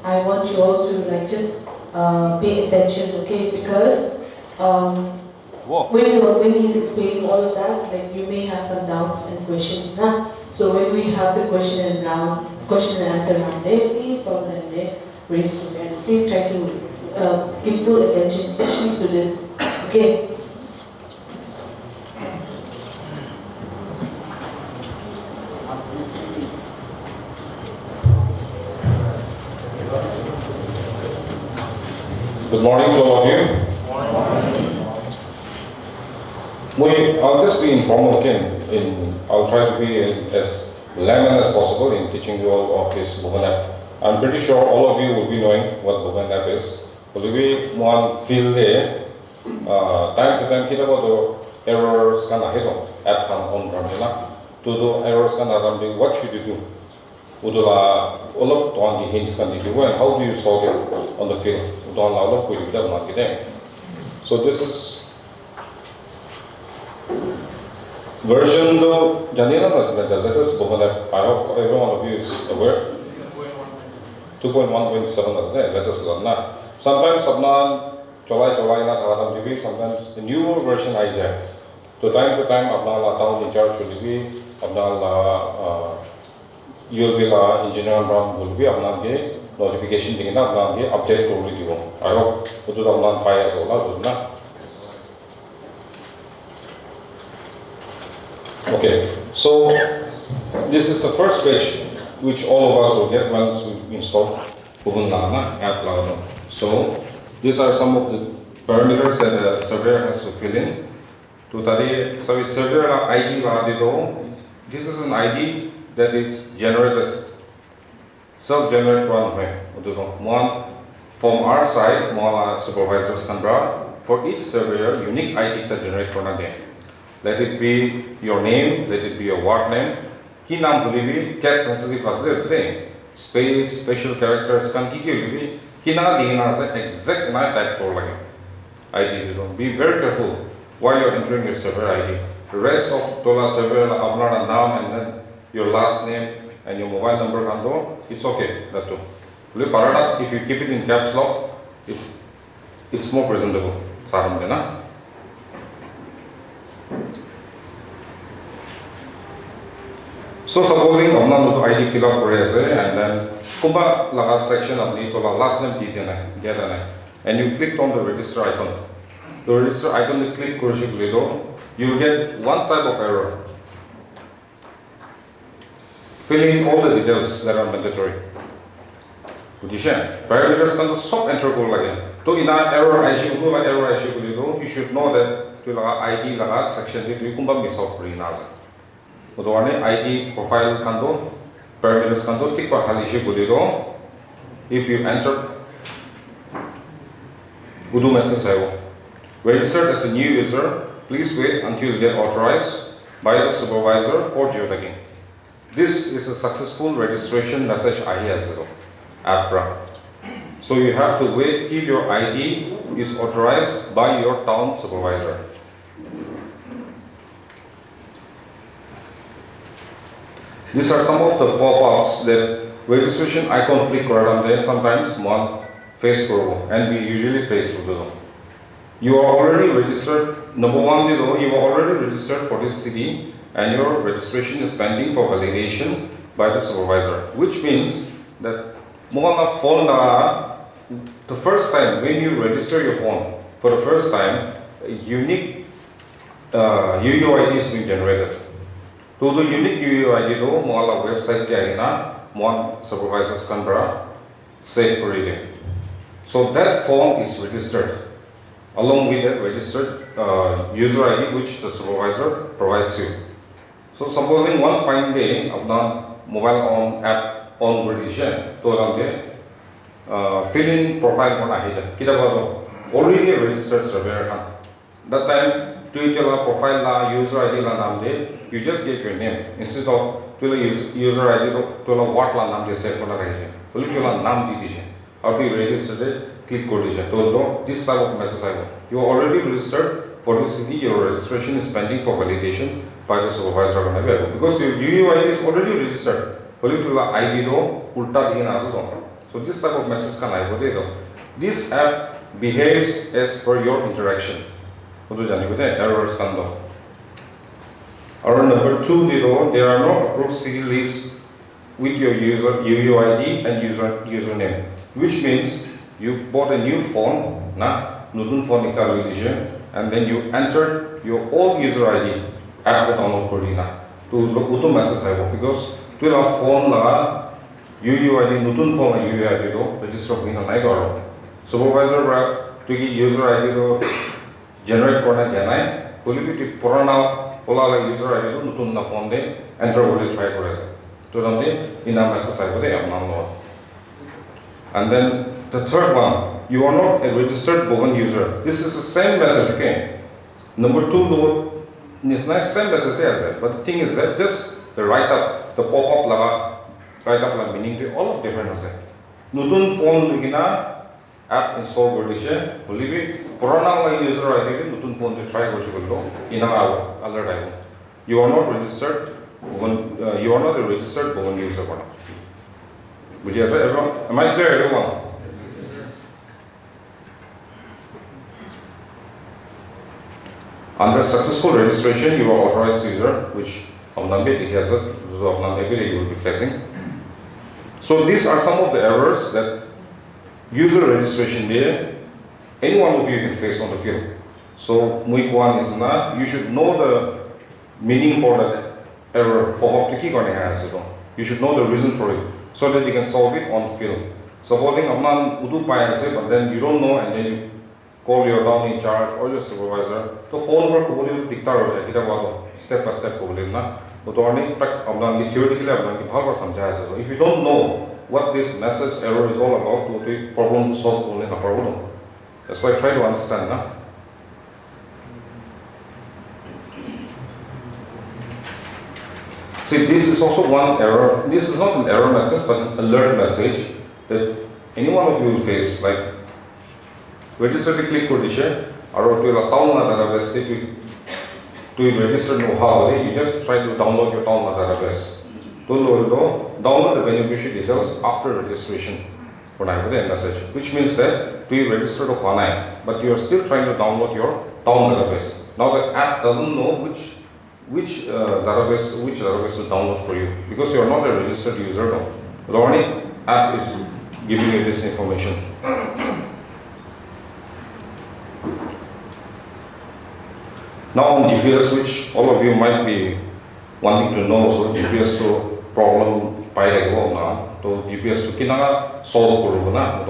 I want you all to like just pay attention, okay? Because when he's explaining all of that, like you may have some doubts and questions now. So when we have the question and answer round there, please follow them there, raise your hand. Please try to give full attention, especially to this, okay? Good morning to all of you. I'll just be informal again. I'll try to be as layman as possible in teaching you all of this Bhuvan app. I'm pretty sure all of you will be knowing what Bhuvan app is. But we want feel there. Time to time, kita bodo errors kan ahedo app kan on ramjana. To do errors kan ramdi. What should you do? Udula all of the hints kan didu and how do you solve it on the field? So this is version though Janina latest Bhuvan app. I hope every one of you is aware. 2.1.7 as the latest learn. Sometimes July na thadam sometimes the newer version IJ. To time apna town in charge will be apna you'll be engineer brown will be apna ge notification thing na apna ge update kor li dibo. I hope utu apna pai as well na. Okay, so this is the first page which all of us will get once we install Bhuvan app. So these are some of the parameters that a surveyor has to fill in. To tadi, so surveyor ID this is an ID that is generated, self-generated one from our side, supervisors can draw for each surveyor unique ID that generate for again. Let it be your name, let it be your ward name. Key name will be case sensitive as today. Space, special characters can be kina dina exact type for like ID. Be very careful while you're entering your server ID. The rest of Tola server apna name and then your last name and your mobile number kando, it's okay. That too. If you keep it in caps lock, it's more presentable. So supposing apna ID fill up and then kumba last section of the last name detail and you clicked on the register icon. The register icon you click you will get one type of error. Filling all the details that are mandatory. Parameters can stop enter again. To in error you should know that to ID section you kumba miss out ID profile kando parameters kando tick par halishi bulido. If you enter Udu message ayo. Registered as a new user, please wait until you get authorized by the supervisor for geotagging. This is a successful registration message app. So you have to wait till your ID is authorized by your town supervisor. These are some of the pop-ups that registration icon click around there. Sometimes one face grow and we usually face with them. You are already registered. Number one, you are already registered for this city and your registration is pending for validation by the supervisor, which means that the first time when you register your phone for the first time, a unique UUID is being generated. To the unique UUID website one supervisors can save reading. So that form is registered along with that registered user ID which the supervisor provides you. So supposing one fine day of mobile on app on revision to fill in profile already a registered surveyor. That time to tell profile la user ID la name you just give your name instead of to user ID to what la name save kona rahe only to la name di how do you register click code to this type of message you are already registered for this city. Your registration is pending for validation by the supervisor because your UUID is already registered only to la ID do ulta digin aso So this type of message can I go. This app behaves as per your interaction. Errors can do. Or number 2, there are no approved CD leaves with your UUID and username, which means you bought a new phone, nutun phone and then you entered your old user ID app download to message because to the phone UUID nutun phone UUID register supervisor to user ID generate korna janai polibi purana Polala user ID nutun na phone de enter bole try kore to rande ina message ai bole apna no. And then the third one, you are not a registered Bohan user. This is the same message, okay? Number 2 no is nice same message as that, but the thing is that just the write up, the pop up laga write up la meaning to all of different ase nutun phone ligina app install kordise bolibi purana la user ID nutun phone to try korche bollo ina alert aibo. You are not registered you are not a registered Bohan user bana. Bujhi ase everyone? Am I clear everyone? Under successful registration, you are authorized user, which you will be facing. So these are some of the errors that user registration there, any one of you can face on the field. So Muik one is you should know the meaning for that error. You should know the reason for it so that you can solve it on the field. Supposing but then you don't know and then you call your down in charge or your supervisor. So phone work step by step. If you don't know what this message error is all about, the problem to solve only the problem. That's why I try to understand. See, this is also one error. This is not an error message, but an alert message that any one of you will face. Like, register the click for the share, or to a town database to register know how you just try to download your town database. Download the beneficiary details after registration. Message, which means that you register to Kwanai, but you are still trying to download your town database. Now the app doesn't know which database to download for you because you are not a registered user. No. The only app is giving you this information. Now on GPS, which all of you might be wanting to know, so GPS to problem by now. So GPS to kinanga solve koruna.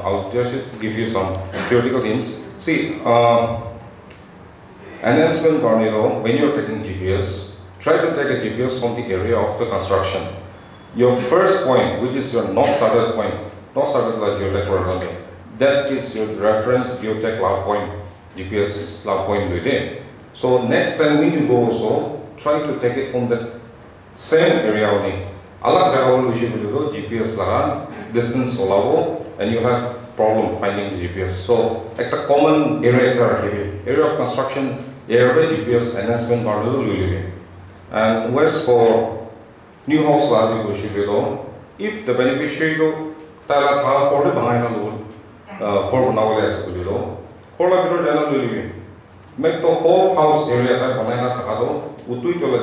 I'll just give you some theoretical hints. See, enhancement tornado. When you're taking GPS, try to take a GPS from the area of the construction. Your first point, which is your north-southern point, north-southern geotech coordinate, that is your reference geotech lab point, GPS lab point within. So next time when you go also, try to take it from that same area only. GPS distance and you have problem finding the GPS. So at the common area of construction, area GPS enhancement and west for new house if the beneficiary make the whole house area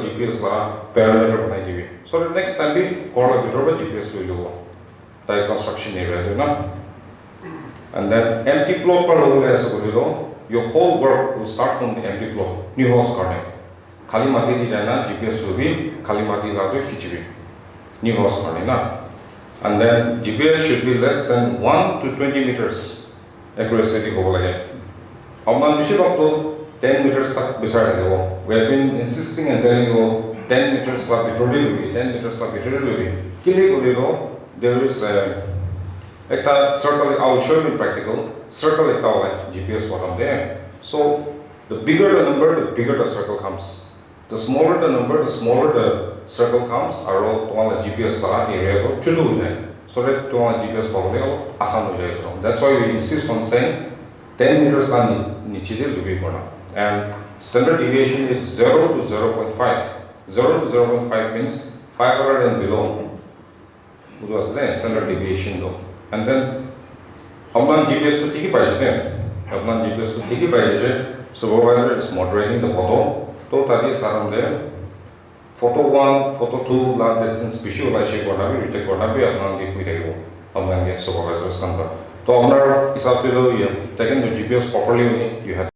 GPS parameter. So the next time we call a GPS the construction area. And then empty plot your whole work will start from the empty plot. New house garden. Kalimati design GPS will be Kalimati Kichibi. New house garden. And then GPS should be less than 1 to 20 meters accuracy. Up to 10 meters beside we have been insisting and telling you 10 meters 10 meters there is a circle. I will show you in practical circle like GPS bottom there. So the bigger the number, the bigger the circle comes. The smaller the number, the smaller the circle comes. GPS area so that GPS that's why we insist on saying 10 meters and standard deviation is 0 to 0.5. 0 to 0.5 means 500 and below. Standard deviation though. and then upon GPS to take by upon GPS to take by supervisor is moderating the photo. Totally around there. Photo 1, photo 2, la distance visualize corner, retake corner, be upon the video. Upon the supervisor's number. To honor is up to you have taken the GPS properly, you have.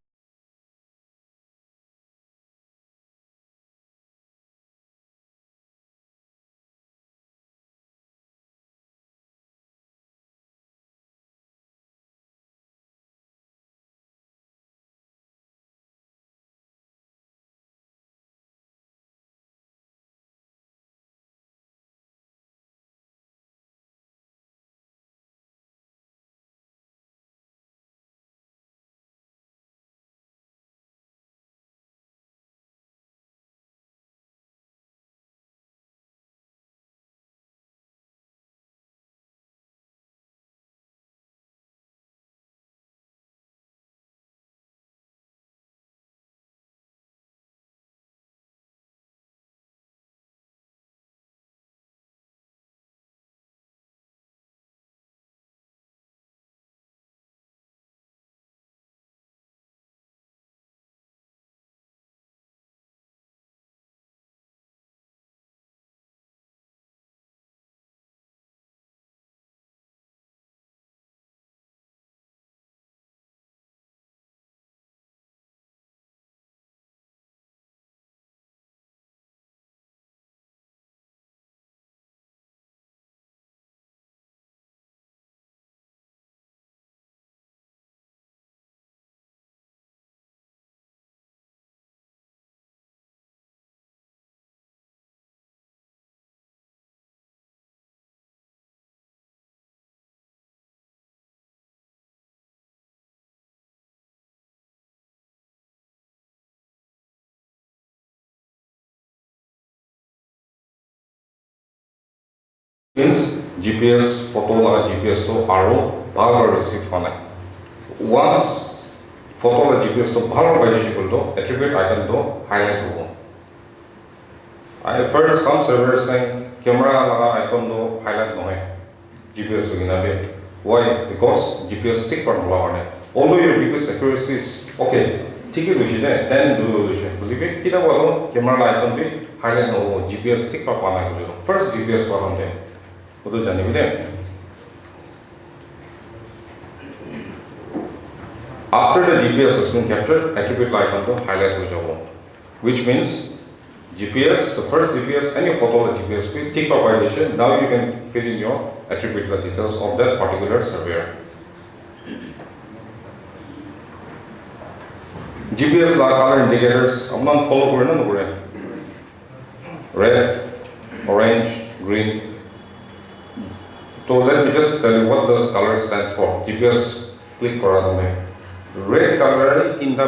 Means GPS photo la GPS to arrow power receive on it. Once photo la GPS to power by to attribute icon to highlight ho. I heard some servers saying camera la icon to highlight no hai. GPS to gina. Why? Because GPS stick per mula. Although your GPS accuracy is okay, ठीक है Luche ने 10 do Luche. Believe me, kita वालों camera la icon भी highlight no हो. GPS stick per पाना है जो. First GPS पर हम थे. After the GPS has been captured, attribute icon to highlight which means GPS, the first GPS, any photo of the GPS will tick up violation. Now you can fill in your attribute details of that particular surveyor. GPS color indicators, I'm not follow red, orange, green. So let me just tell you what this color stands for. GPS click kora red color in the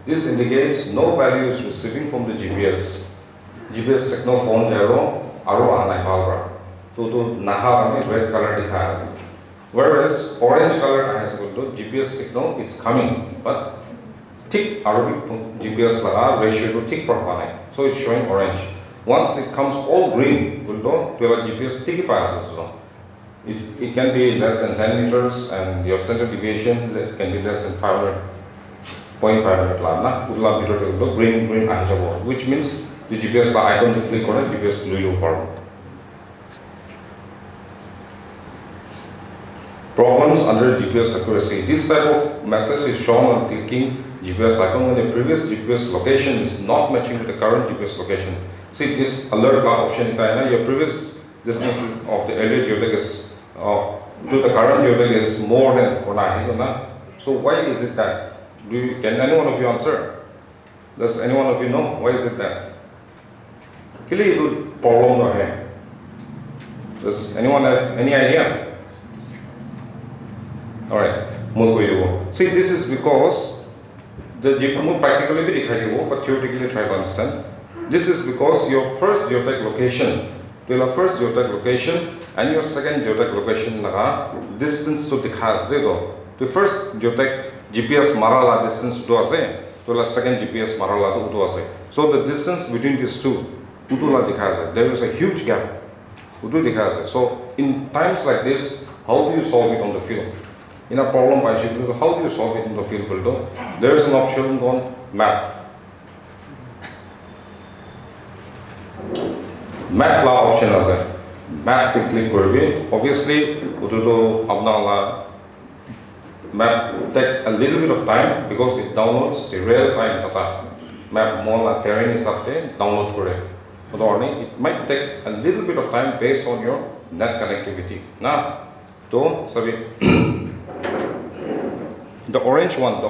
this indicates no value is receiving from the GPS. GPS signal phone arrow anai to naha red color dikhaya. Whereas orange color has GPS signal it's coming, but tick GPS laga ratio to tick per so it's showing orange. Once it comes all green, we'll go to a GPS sticky passes. It can be less than 10 meters and your standard deviation can be less than 0.500 lana. We'll go green, which means the GPS icon to click on it, GPS blue power. Problems under GPS accuracy. This type of message is shown on clicking GPS icon when the previous GPS location is not matching with the current GPS location. See this alert option, your previous distance of the earlier geotag is to the current geotag is more than 1. So why is it that? Can any one of you answer? Does any one of you know why is it that? Problem does anyone have any idea? Alright, see this is because the GPU practically but theoretically try to understand. This is because your first geotag location, and your second geotag location distance to the first geotag GPS marala distance to the second GPS marala to so the distance between these two there is a huge gap. So in times like this, how do you solve it on the field? In a problem by schedule, how do you solve it in the field builder? There is an option called map. Map la option as a map to click करके obviously उधर अपना map takes a little bit of time because it downloads the real time data. Map more terrain is up there download करे. But it might take a little bit of time based on your net connectivity. Now, so the orange one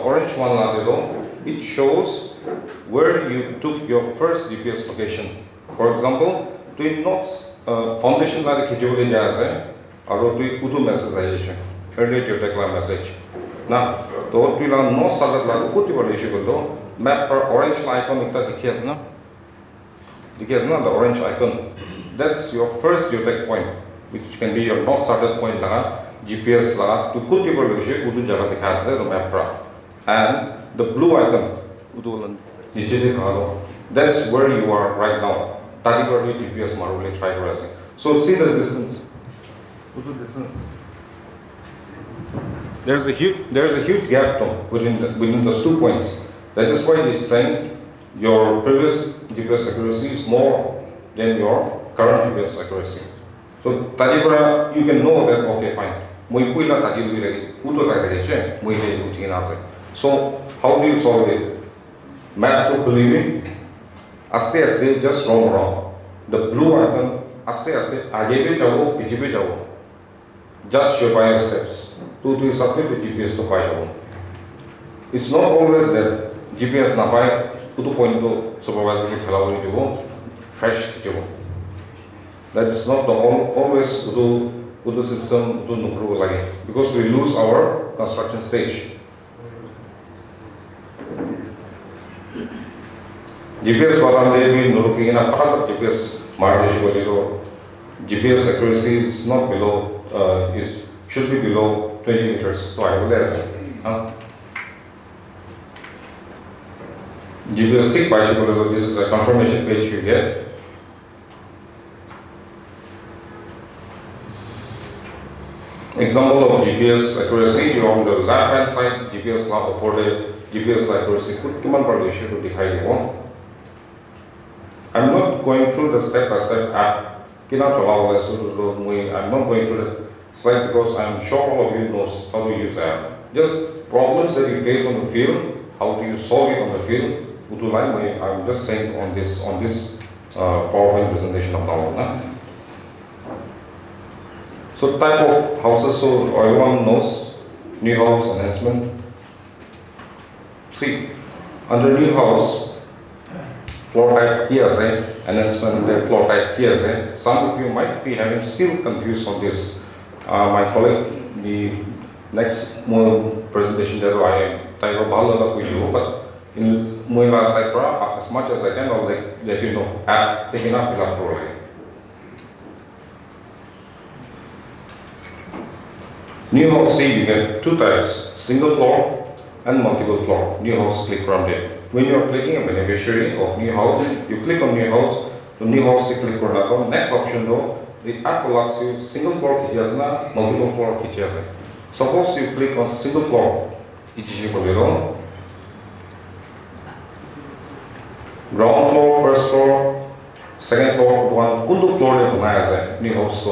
it shows where you took your first GPS location. For example, to not foundation like Kijuli Jazz, or to Udu message, early geotechnical message. Now, to will no solid like Utival issue, map per orange icon, the orange icon. That's your first geotech point, which can be your not started point, GPS, to Utival issue, Udu Java the map. And the blue icon, that's where you are right now. GPS maruli try to. So see the distance. There's a huge gap within those 2 points. That is why he's saying your previous GPS accuracy is more than your current GPS accuracy. So Tadibra, you can know that okay fine. So how do you solve it? Map to believe aste just roam around. The blue icon aste aage bhi jao, piche bhi jao. Just show by your steps. To submit the GPS to pai jao. It's not always that GPS na pai to point to supervisor ki phelawi to fresh jao. That is not the always to system to nukru lagi because we lose our construction stage. GPS GPS accuracy is not below, should be below 20 meters. So I will ask GPS stick by this is a confirmation page you get. Example of GPS accuracy, you on the left hand side, GPS reported GPS accuracy could come on issue to the high one. I'm not going through the step-by-step app. I'm not going through the slide because I'm sure all of you knows how to use app. Just problems that you face on the field, how do you solve it on the field? I'm just saying on this PowerPoint presentation of now. So type of houses, so everyone knows new house enhancement. See, under new house, floor type PSA, enhancement floor type PSA. Some of you might be having still confused on this. My colleague, the next presentation that I type of with you, but in Muela Cypra, as much as I can, I'll let you know. Taking up fill up already. New house, see, you get two types, single floor and multiple floor. New house, click around it. When you are clicking a beneficiary of new house, you click on new house, the new house, you click on next option though, the app will ask you single floor, multiple floor. Suppose you click on single floor, ground floor, first floor, second floor, one, kundu floor, new house.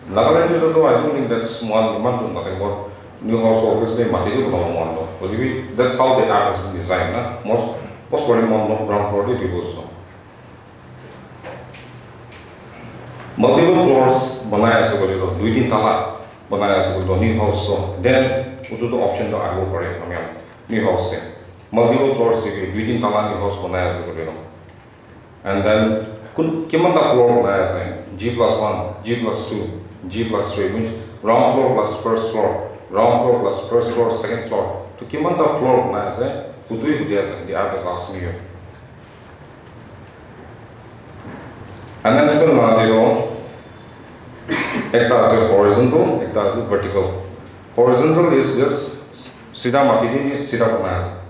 Nagaland, I don't think that's one, nothing but new house obviously material that's how the app is designed. Most ground floor also. Multiple floors new house then the option I go for it new house multiple floors new house and then kimanda floor G+1, G+2, G+3 means ground floor plus first floor. Ground floor plus first floor, second floor. To kimanda floor the app is asking you. And then ekta as horizontal, ekta as vertical. Horizontal is just sida matidi sida banaya.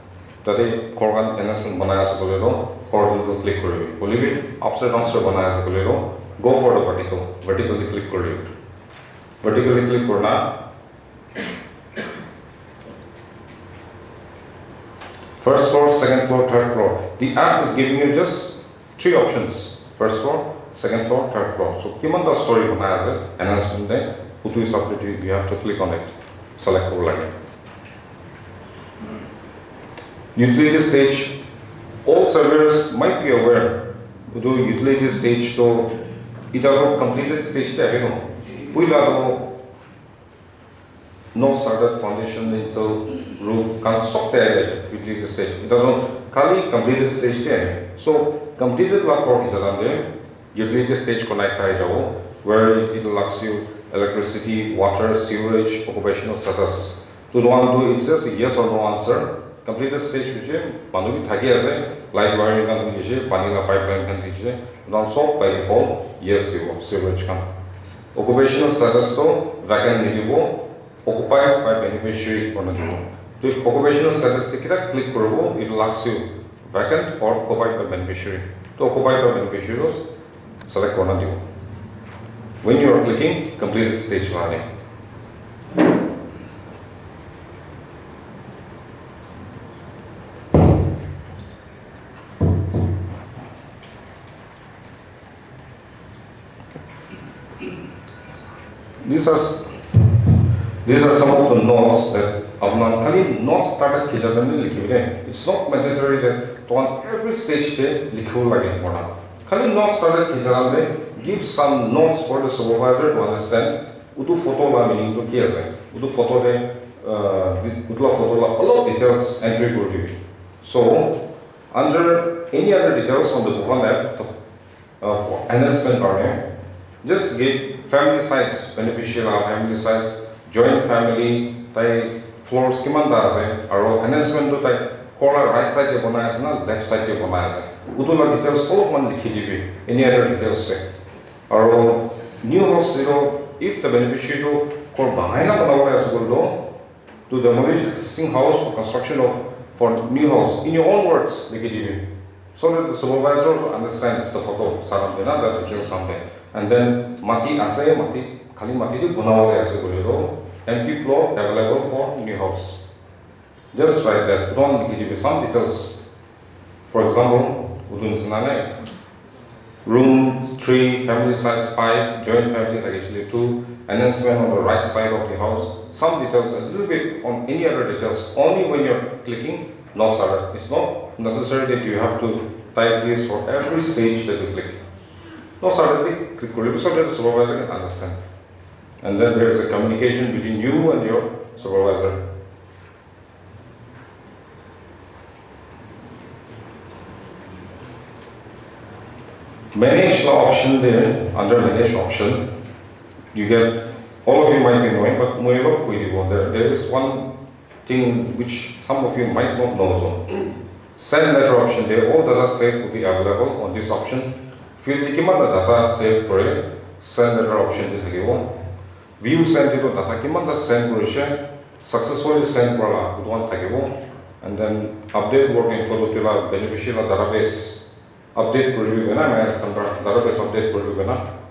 Tade korgan enhancement banaya ase bolero horizontal click koribi. Bolibi upside down banaya ase bolero go for the vertical. Vertically click koribi. vertically click korna. First floor, second floor, third floor. The app is giving you just 3 options. First floor, second floor, third floor. So kiman the story banaya ase announcement de utu is up to you. You have to click on it. Select kor lage. Utility stage. All surveyors might be aware. Utu utility stage to ita ko completed stage te age no. Puila to no started foundation until roof can sok there utility stage. It doesn't kali completed stage there. So completed la work is around utility stage connect where it allows you electricity, water, sewerage, occupational status. To the one do it says yes or no answer. Completed stage which is manubi thagi ase light wiring kan dije pani la pipeline kan dije. Now so by default yes dibo sewerage kan. Occupational status to vacant nidibo. Occupied by beneficiary or not. To occupational status click it will ask you vacant or occupied by beneficiary. To occupied by beneficiaries, select one of you. When you are clicking, completed stage learning. These are some of the notes that Kali not started Kijabani. It's not mandatory that on every stage they likhu. Kali not started Kijabani, give some notes for the supervisor to understand. Udu photo la meaning to kiya. Udu photo de utla photo la a lot of details entry could be. So under any other details on the Bhuvan app for enhancement partner, just give family size, beneficial family size. Joint family, tai floor schema daze, aro enhancement to tai corner right side ke banaya ase na left side ke banaya ase. Utula details all of one likhi dibi. Any other details se. Aro new house zero, if the beneficiary to kor bahai na banawa ase boldo to demolish existing house for construction of for new house in your own words likhi dibi. So that the supervisor understands the photo saram dena that details something. And then mati ase mati Kali mati di banawa ase boldo. Empty plot available for new house. Just write that. Don't give you some details. For example, room 3, family size 5, joint family actually 2, enhancement on the right side of the house. Some details, a little bit on any other details. Only when you're clicking, no starter. It's not necessary that you have to type this for every stage that you click. No starter, click so that the supervisor can understand. And then there is a communication between you and your supervisor. Manage the option there, under manage option, you get, all of you might be knowing, but there is one thing which some of you might not know. Send letter option there, all data saved will be available on this option. Field the data saved for it, send letter option. View sent to data kimanda send successfully sent and then update work info to the beneficial database update database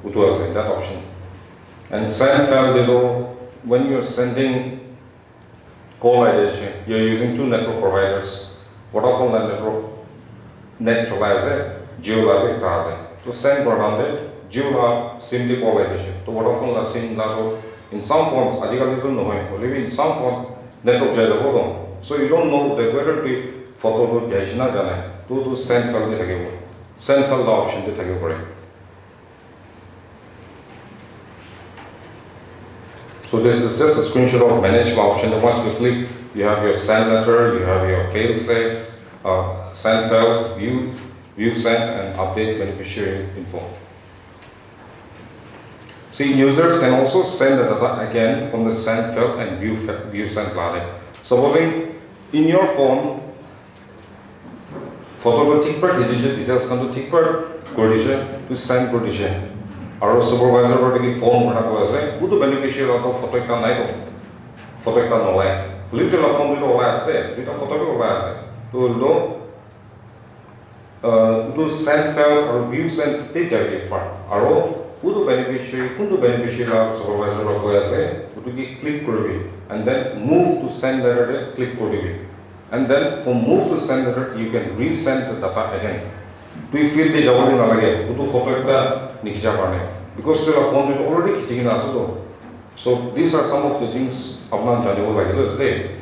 update that option. And send file when you're sending call ID, you're using 2 network providers. Vodafone network Geo to send Geo SIM call ID. To Vodafone SIM in some forms, in some form network so you don't know whether to photo to send file send file option. So this is just a screenshot of manage option. Once you click, you have your send letter, you have your fail safe, send file, view send, and update beneficiary info. See, users can also send the data again from the send file and view send cloud. Supposing in your phone, photo details come to to send condition. Our supervisor for the phone who the beneficiary of photo little phone to send file or view send data part. who beneficiary la supervisor la koi ase utu ki click koribi and then move to send letter click koribi and then from move to send letter you can resend the data again. Do you feel the jawali na lage utu photo ekta nikhicha parne because your phone is already khichina ase to. So these are some of the things apna janibo lage today.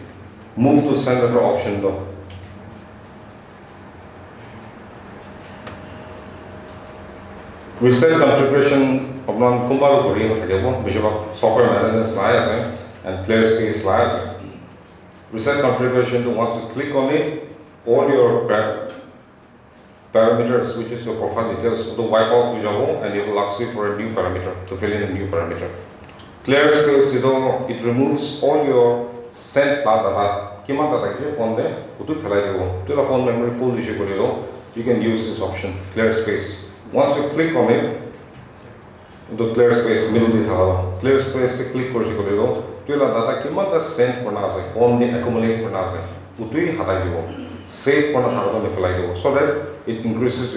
Move to send letter option do. Reset configuration apna kumbal kori ma thakebo bishop software maintenance la ase and clear space la ase. Reset configuration to once you click on it, all your parameters, which is your profile details, will wipe out and it will ask you for a new parameter to fill in a new parameter. Clear space, it removes all your sent data. Kima data ke phone de utu khalai debo. To the phone memory full issue korido, you can use this option, clear space. Once you click on it, the clear space middle de thalo. Clear space se click korido. To the data kima da sent korna ase, phone de accumulate korna ase. Utui hatai debo. Save korna thalo de khalai debo. So that it increases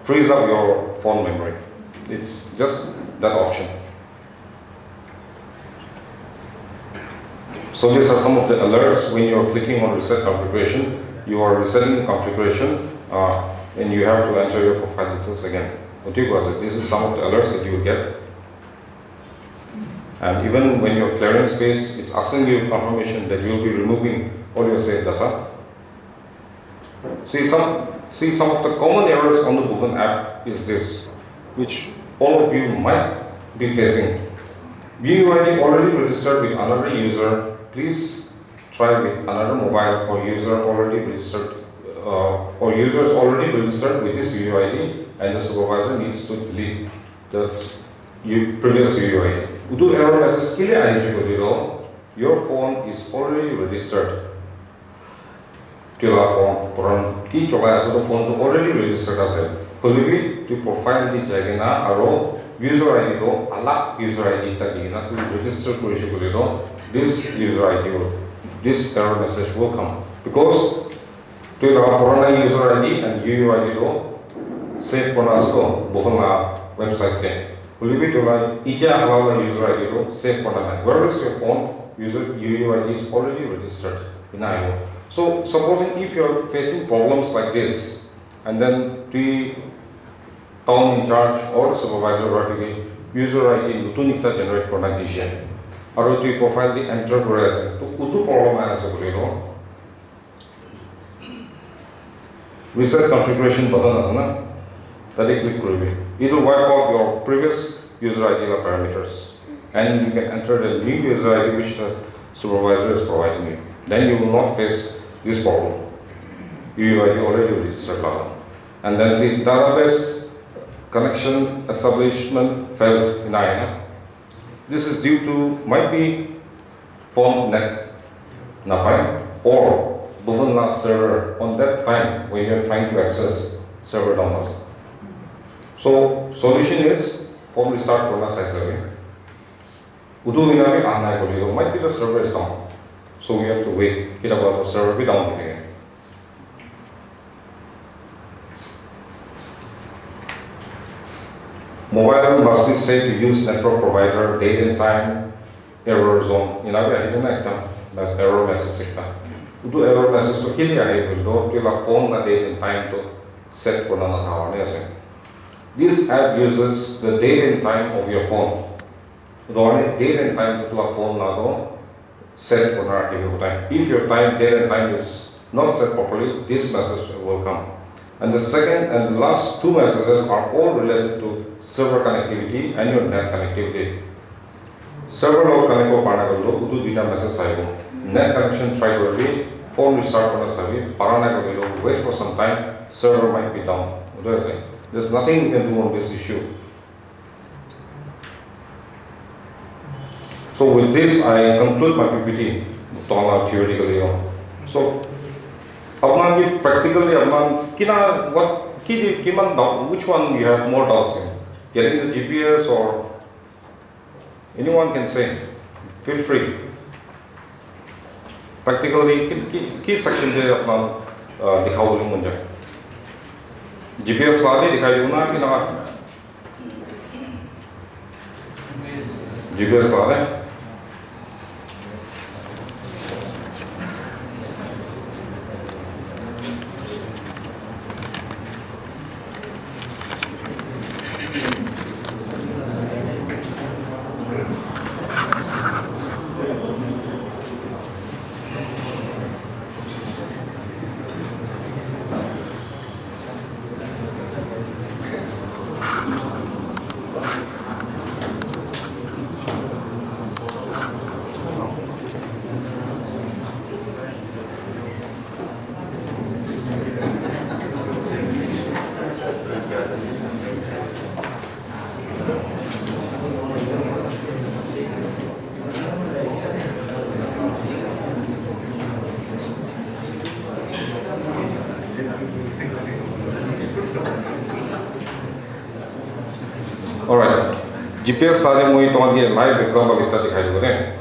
frees up your phone memory. It's just that option. So these are some of the alerts when you are clicking on reset configuration. You are resetting the configuration and you have to enter your profile details again. This is some of the alerts that you will get. And even when you're clearing space, it's asking you confirmation that you will be removing all your saved data. See some of the common errors on the Bhuvan app is this, which all of you might be facing. PMAY already registered with another user. Please try with another mobile or user already registered or users already registered with this UUID, and the supervisor needs to delete the previous UUID. Udu error message kile your phone is already registered. Phone phone already registered as a to profile the jagina aro user ID do alak user ID tagina to register this user ID this error message will come because to the Purana user ID and UUID do save Purana website ke Pulubi to like ija allow user ID do save Purana. Where is your phone user UUID is already registered in IO. So supposing if you are facing problems like this, and then the town in charge or supervisor were to be user ID to generate contact or to profile the enterprise to utu problem as a reset configuration button that you click on it will wipe out your previous user ID parameters and you can enter the new user ID which the supervisor is providing you. Then you will not face this problem. UUID already registered now. And then see database connection establishment failed in INA. This is due to might be phone net napai or Bhuvan server on that time when you are trying to access server downloads. So solution is phone restart for survey. Udu inabi might be the server is down. So we have to wait. The server be down again. Mobile must be safe to use network provider, date and time, error zone. That's error message. Do error message to kill your phone the date and time to set for another. This app uses the date and time of your phone. The only date and time to your phone set for time. If your date and time is not set properly, this message will come. And the second and the last two messages are all related to server connectivity and your net connectivity. Server load connect paranago utu dita message aibo. Net connection try to be phone restart paranago wait for some time, server might be down. There's nothing you can do on this issue. So with this, I conclude my PPT, theoretically. So, practically, which one you have more doubts in? Getting the GPS or anyone can say, feel free. Practically, key section there, GPS GPS lade. Alright, GPS सारे मुझे तो आगे live example इतना दिखाई दे रहे हैं.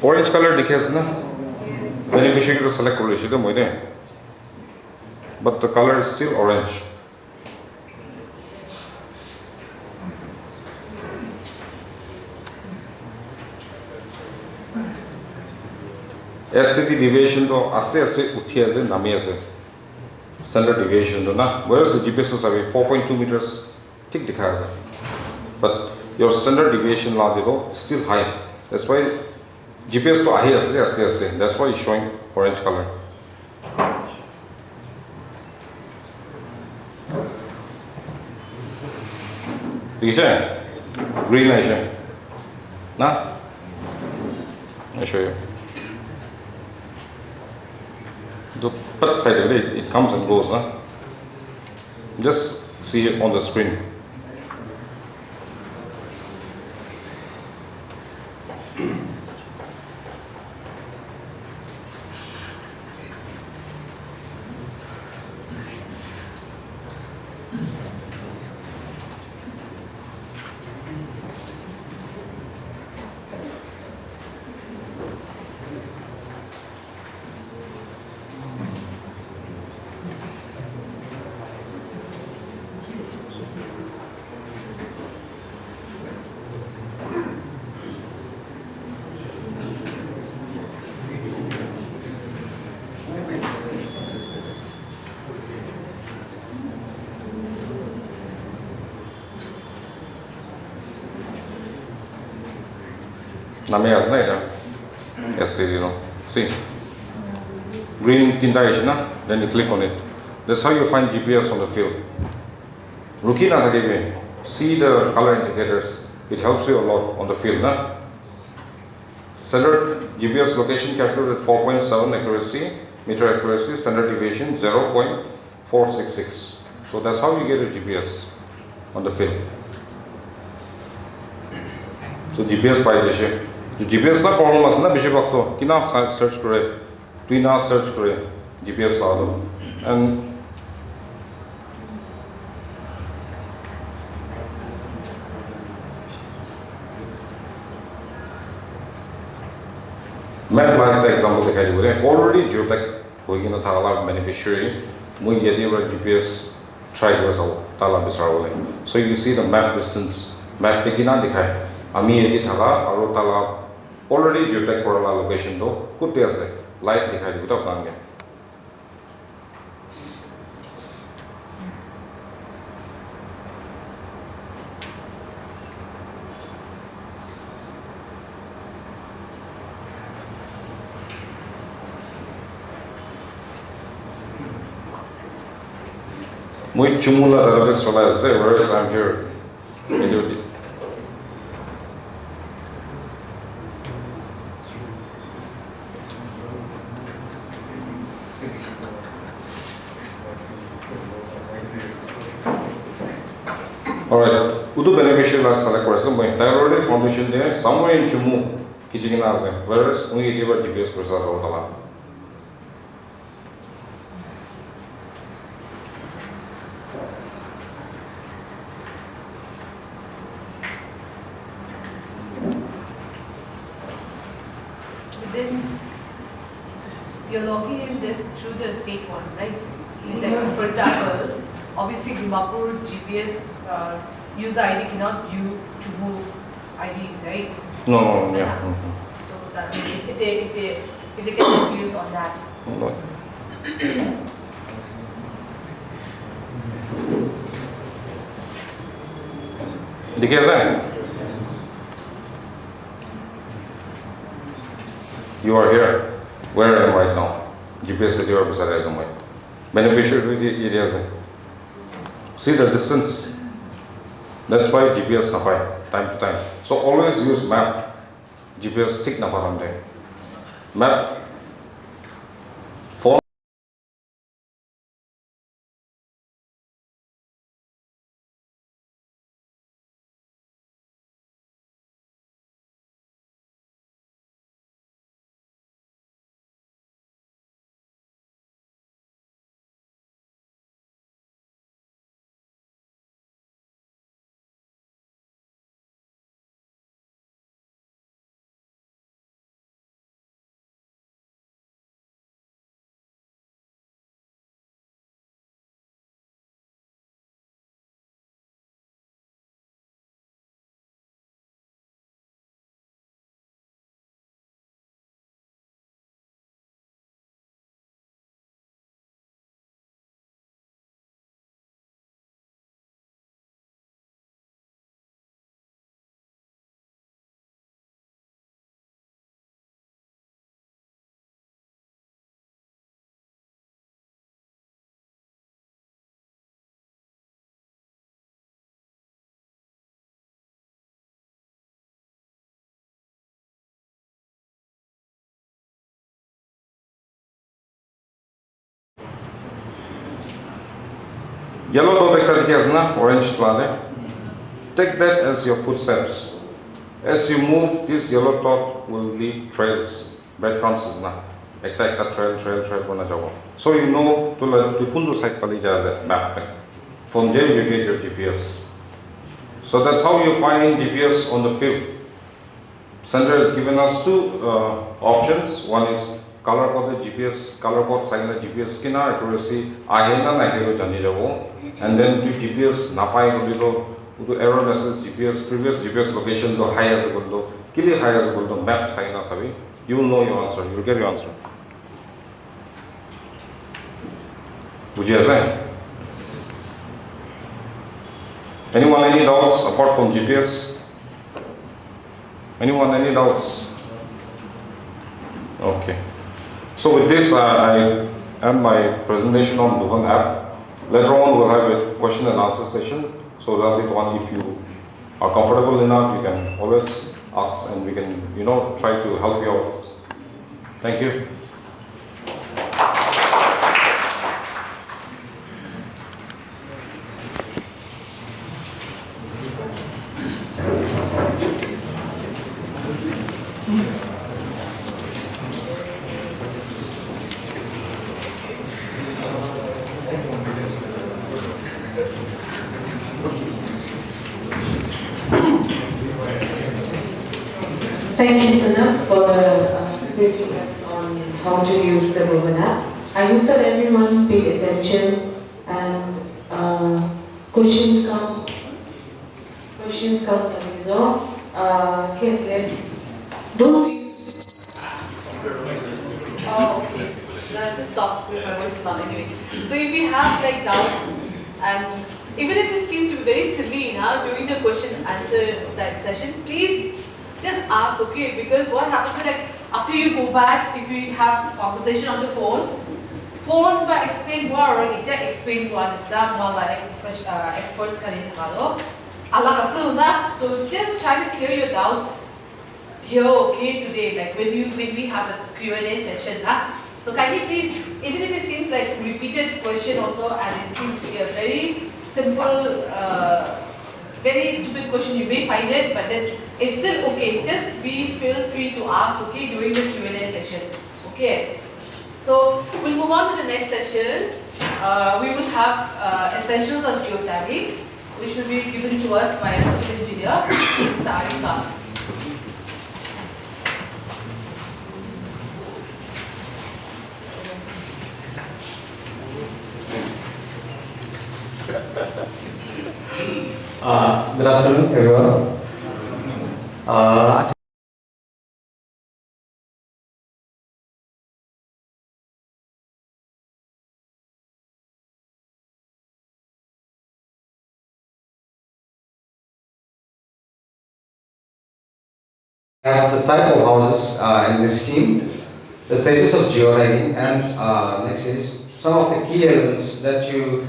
Orange color दिखेस ना, beneficiary to select कर लीजिए तो मुझे, but the color is still orange. SCD deviation तो ऐसे ऐसे उठी ऐसे नामी ऐसे, standard deviation तो ना, whereas the GPS तो सभी 4.2 meters ठीक दिखाया ऐसे, but your standard deviation ला दे तो still high. That's why GPS to ahi ase, that's why it's showing orange color. Green Asian. Nah? I'll show you. The pet side of it comes and goes, huh? Just see it on the screen. Name as later. Yes, you know. See, green tinta na, then you click on it. That's how you find GPS on the field. Ruki na thake see the color indicators. It helps you a lot on the field, na. Standard GPS location captured at 4.7 accuracy, meter accuracy, standard deviation 0.466. So that's how you get a GPS on the field. So GPS by the GPS na problem as na bishop to kina search kore, twina search kore GPS la and map like the example dikhai di already geotech hoi gina thala beneficiary mui yedi GPS try kore sabo tala bisara so you see the map distance map tekina dikhai ami yedi thala aro tala already geotech korala location to kutte ase live dikhai dibo ta apnange Muy chumula database chola ase whereas I'm here Alright, Udu beneficial as select person by thyroid foundation there, somewhere in Jumu, Kijinaze, whereas only give a GPS person or Tala. Then you're logging in this through the state one, right? Like, for example, obviously dimapur GPS user ID cannot view Jumu IDs, right? No, yeah. So that if they get confused on that. No. You are here. Where I am right now? GPS city or beside my beneficiary areas. See the distance. That's why GPS napai time to time. So always use map. GPS stick napa someday. Map. Phone. Yellow dot ekta orange tlade. Take that as your footsteps. As you move, this yellow dot will leave trails, breadcrumbs is na. Ekta trail gonna jabo. So you know to pundu side pali jaze map. From there you get your GPS. So that's how you find GPS on the field. Center has given us two options. One is color code GPS, color code sign the GPS kina accuracy ahena na hero jani jabo. And then to GPS napai gulilo to error message GPS previous GPS location to high as a guldo kili high as a guldo map sign na sabi. You will know your answer. You will get your answer. Would you say? Anyone any doubts apart from GPS? Anyone any doubts? Okay. So with this, I end my presentation on Bhuvan app. Later on, we'll have a question and answer session. So that one, if you are comfortable enough, you can always ask, and we can, try to help you out. Thank you. Thank you, Sana, for briefing us on how to use the Bhuvan app. I hope that everyone paid attention and questions come. Don't Oh, okay. Let's just stop with my voice is loud anyway. So if you have like doubts, and even if it seems to be very silly during the question and answer of that session, please just ask, okay? Because what happens is like after you go back, if you have conversation on the phone by explain more, it explain to understand more like fresh experts can follow. So just try to clear your doubts here, okay, today, like when we have the Q&A session. So kindly please, even if it seems like repeated question also, and it seems to be a very simple very stupid question, you may find it, but then it's still okay. Just feel free to ask, okay, during the Q&A session. Okay. So we'll move on to the next session. We will have essentials of geotagging, which will be given to us by a civil engineer, Mr. Arika. Good afternoon, everyone. The type of houses in this scheme, the status of geotagging, and next is some of the key elements that you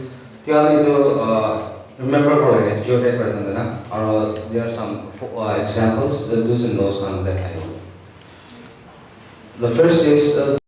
need to remember for a geotag present. Or there are some examples, the do's and don'ts on that I know. The first is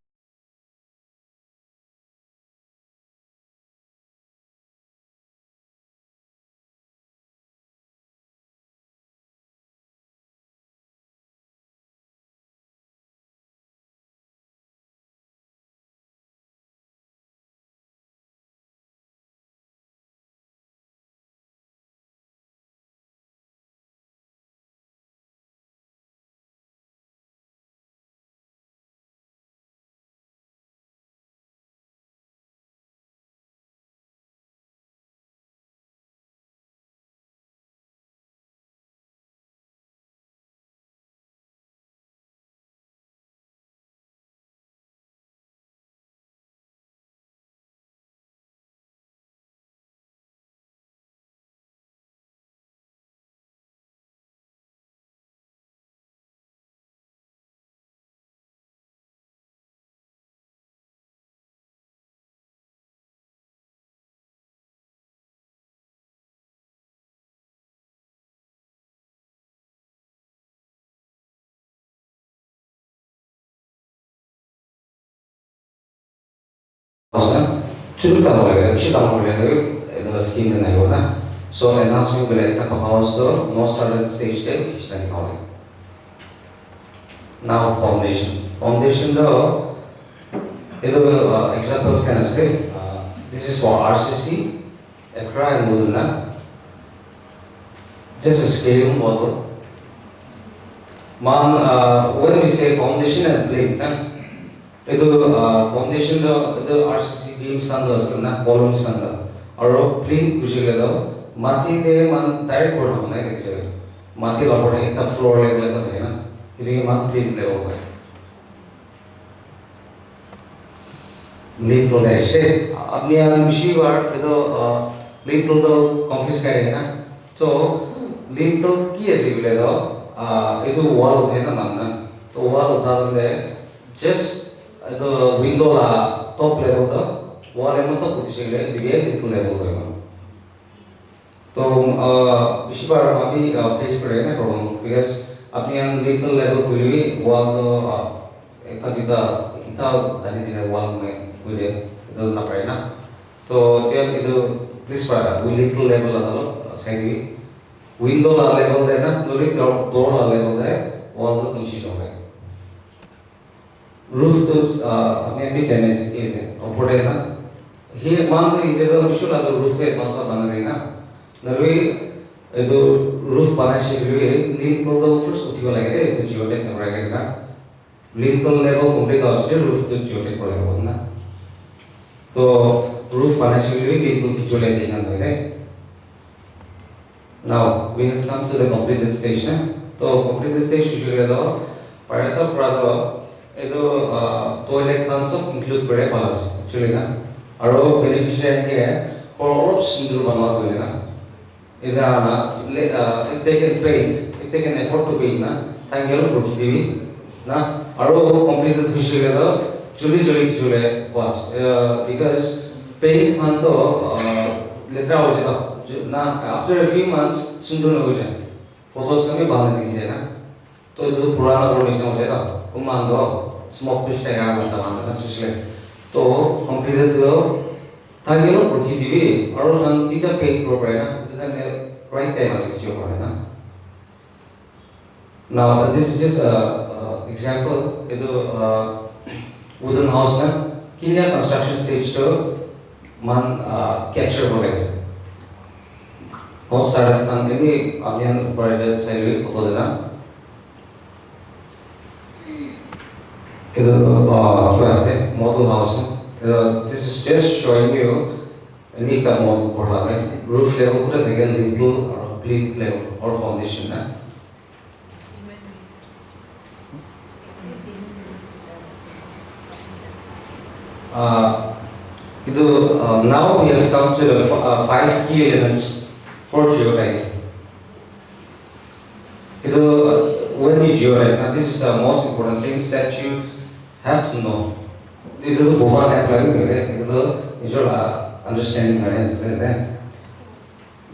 scheme so announcement will type of house to no certain stage day which is now foundation. Foundation though examples can I say this is for RCC, Accra and Muduna. Just a scaling model. When we say foundation and plate, foundation the RCC beam standards na column standard. Or plate which is mati de man tire board होना है actually. Mati लोग पढ़े तब floor level तक है ना. इधर man plate level है. Legal ऐसे अपने यहाँ मिशी बार इधर legal तो confuse करेगा ना. तो legal की ऐसी भी लेगा इधर wall है ना मानना. तो wall उठा दे just इधर window ला top level तो wall है मतलब कुछ चीज़ ले दिए legal level को है. तो इसी बार हम भी फेस करेंगे ना प्रॉब्लम because अपने यहाँ legal level को भी wall तो एक था इतना धारी दिन wall में हुए इधर ना पड़े ना तो क्या इधर प्लीज पारा वो legal level आता लो सही भी window ला level दे ना लोग door ला level दे wall तो कुछ हो गए roof तो अपने भी चैनल से ऊपर है ना ये मान लो इधर तो मिशु ला तो roof के पास बना रहेगा नरवी itu roof panas itu lintel first uti wala gede itu geotek na raga na lintel level complete option roof itu geotek wala gede na to roof panas itu lintel kichole se na gede. Now we have come to the completed stage na to completed stage usually do parata prado itu toilet concept include करे palas actually na aro beneficiary ke for all of single banwa होले ना if they can paint, if they can afford to paint, thank you for giving. Na, aro completed visual level, Julie was because paint hanto letra ho jata. Na after a few months, sundur ho jata. Photos kami bahal dikhe na. तो ये तो पुराना production हो जाएगा, वो मान दो smoke पिस्ट है यहाँ पर चलाना ना सिस्टम, तो कंप्लीट तो ताकि लोग रुकी थी भी और सन इसे पेट प्रोग्राम ना, जैसे right time as it na. Now this is just a example. Itu wooden house na kini construction stage to man capture boleh. Kau start kan ini apian berada saya foto dena. Itu kita model house. This is just showing you ini ka model porla roof level kuda dengan lintel or plinth level or foundation na. Now we have come to the 5 key elements for geotech. When you geotech, now this is the most important things that you have to know. This is the understanding.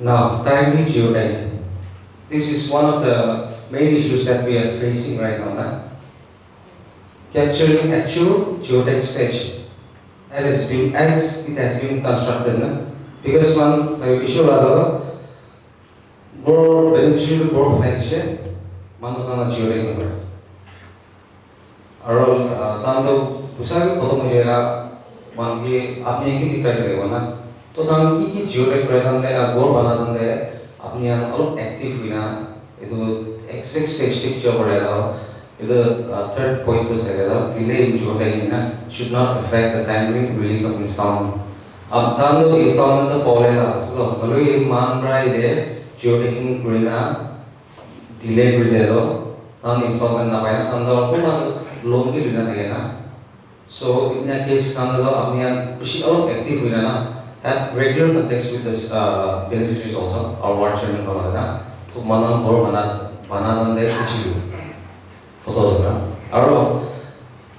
Now, timely geotech. This is one of the main issues that we are facing right now. Capturing actual geotech stage as it has been constructed. Because one issue rather more beneficial more connection manutana geotech number. Arol tando pusat foto mujera mangi apni ki dikta kare na to tang ki geotech pradan de agor banadan de apni an all active hina edu exact stage job rehla edu third point to say delay in geotech should not affect the timely release of installment. Ab tando installment the polela so maloi man brai de geoteching kurina delay kurelo tan installment na paina tando kuma loan ki lina thagena. So in that case tando apni an bishi all active hina na have regular contacts with this beneficiaries also our ward chairman na to manan bor banadan de kuchi photo na aro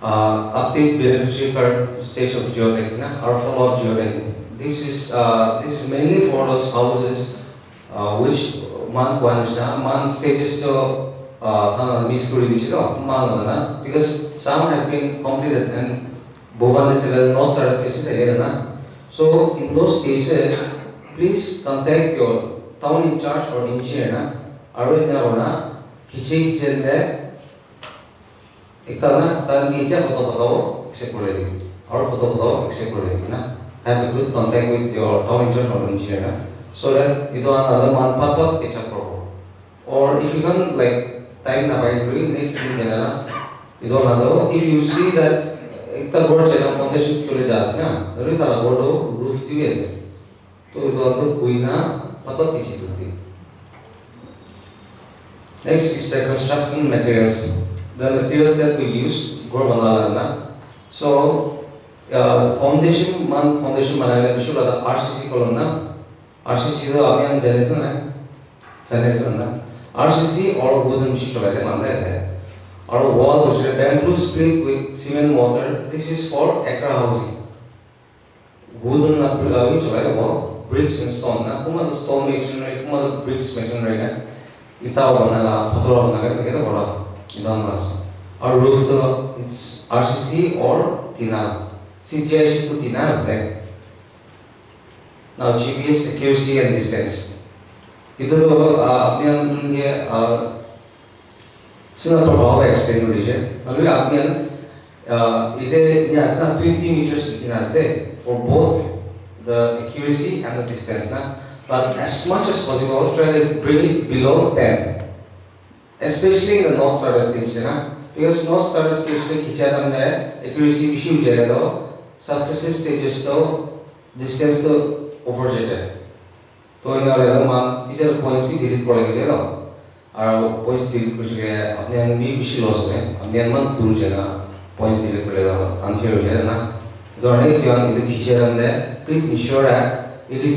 update beneficiary card stage of geotech na or follow geotech. This is mainly for those houses which man stages to miss because some have been completed and bovan is no start stages. So in those cases, please contact your town in charge or engineer na arena na kichi kichende ikana tan kicha photo accept already or photo accept already na have a good contact with your town in charge or engineer na so that itu another month pop it's a problem. Or if you can like time na by doing next thing na itu another if you see that Ekta board चेना foundation चले जास ना तरी ताला board roof दी ऐसे तो इतो अंदर कोई ना पता किसी होती. Next is the construction materials. The materials that we use गोर बनाना ना. So foundation बनाने के शुरू आता RCC कॉलम ना RCC तो अभी हम जनरेशन ना RCC और wooden sheet वाले मानते हैं. Our wall which is bamboo split with cement mortar. This is for acre housing. Wooden which is wall, bricks and stone. Na kuma the stone masonry, kuma the bricks masonry na. Ita bana pathora bana ka kita bora. Ita nas. Our roof to it's RCC or tina. CGI to tina is there. Now GPS accuracy and distance. Ito apni an sina प्रभाव explain लीजिए. अभी आपने इधर यहाँ से 20 meters यहाँ से for both the accuracy and the distance ना. But as much as possible try to bring it below 10, especially in the north side stage ना. Because north side stage तो खींचा था हमने accuracy issue जाएगा तो successive stages तो distance तो over जाए. तो इन वाले तो मान इधर points भी delete करेंगे जाएगा. और points delete कुछ क्या अपने अन भी विषय loss है अपने अन मन दूर जाएगा points delete करेगा unfair हो जाएगा ना तो अनेक त्योहार इधर खींचे रहते हैं please ensure that it is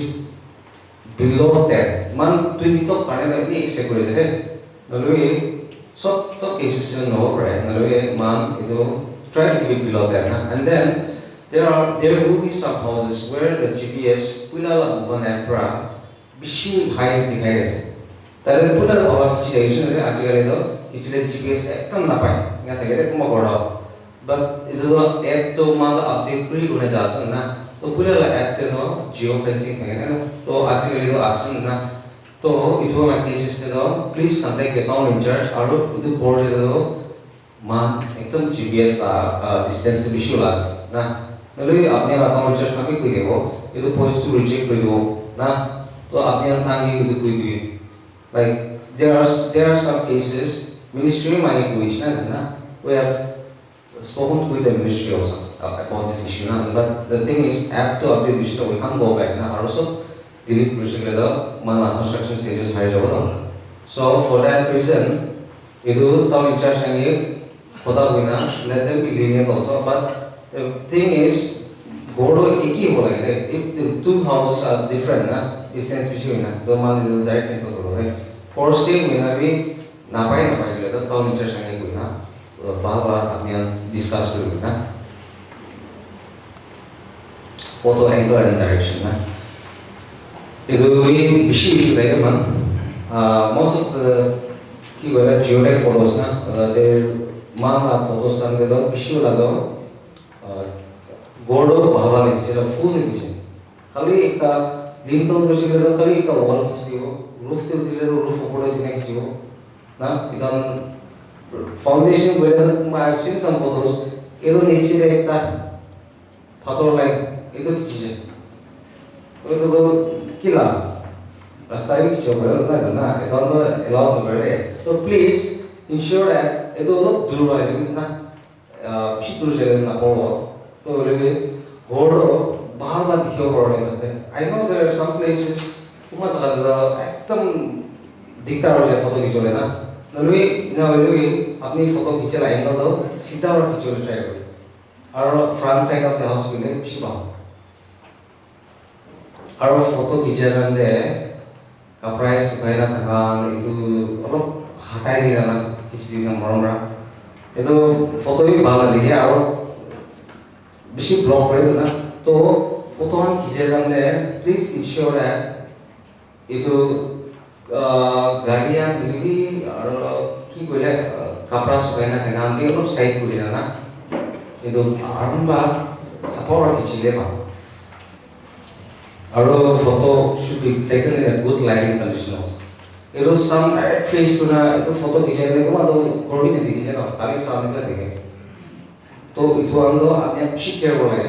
below 10 man 20 तो करने लगती है एक्सेप्ट कर देते हैं नलो ये सब cases में no right नलो ये man इधर try to keep it below 10 ना and then there will be some houses where the GPS punya one ampera विषय high दिखाई दे तारे पुला बाबा किसी एक्शन है आजकल ये तो किसी GPS एकदम ना पाए यहाँ तक ये कुम्भ कोड़ा but itu तो app तो माला update पूरी होने जाता है ना तो पुला ला app ते तो geo fencing है ना तो आजकल ये तो आसान ना So it will like this is please contact the town in charge or the board man एकदम GPS का distance to visualize ना नलुई आपने town in charge कभी कोई देखो ये तो points to reject कोई देखो ना तो आपने अंतांगी ये तो कोई भी like there are some cases ministry मांगे कोई ना we have spoken with the ministry also about this issue ना but the thing is after update issue we can't go back ना also delete project level mana construction stages high level so for that reason itu town in charge yang kota guna let them be lenient also but the thing is godo iki ho lagi if the two houses are different na distance issue na the man is directness of the for same guna bi napai le town in charge yang guna bahwa kami discuss dulu na photo angle and direction na itu ini bisi like man most of the key wala geodetic photos na they man photos kan de do bisi wala do godo bhava likhe chhe full likhe chhe khali ekta lintel bisi le khali ekta wall khichibo roof te dile roof opore dine khichibo na idan foundation whether I have seen some photos edo niche re ekta pathor like edo khiche edo kila rasta hi kicho bhayalo ta na edo no allow to bhare so please ensure that edo no dur bhayalo na bishi dur jagah na poro to lege godo bahar ba dikhiyo parne sakte I know there are some places kuma jagah ekdam diktar ho jaye photo khichole na nalui na lege apni photo khichela angle do सीधा और खिचोले try karo और front side of the house bile bishi ba और photo खिंचाने का price कहना था itu अलग हटाई दिया ना किसी दिन मरमरा itu फोटो भी बाला दिया और बिशी ब्लॉक करे ना तो फोटो हम खिंचाने please ensure that itu गाड़ियाँ भी और की कोई ले कपड़ा सुखाना था काम भी अलग साइड को लेना ना itu आरंभ support खिंचले बा Our photo should be taken in a good lighting conditions. It was some direct face to na itu photo खींचने को मानो कोई नहीं दिखे ना खाली सामने का दिखे तो itu हम लोग अपने अच्छी care बोले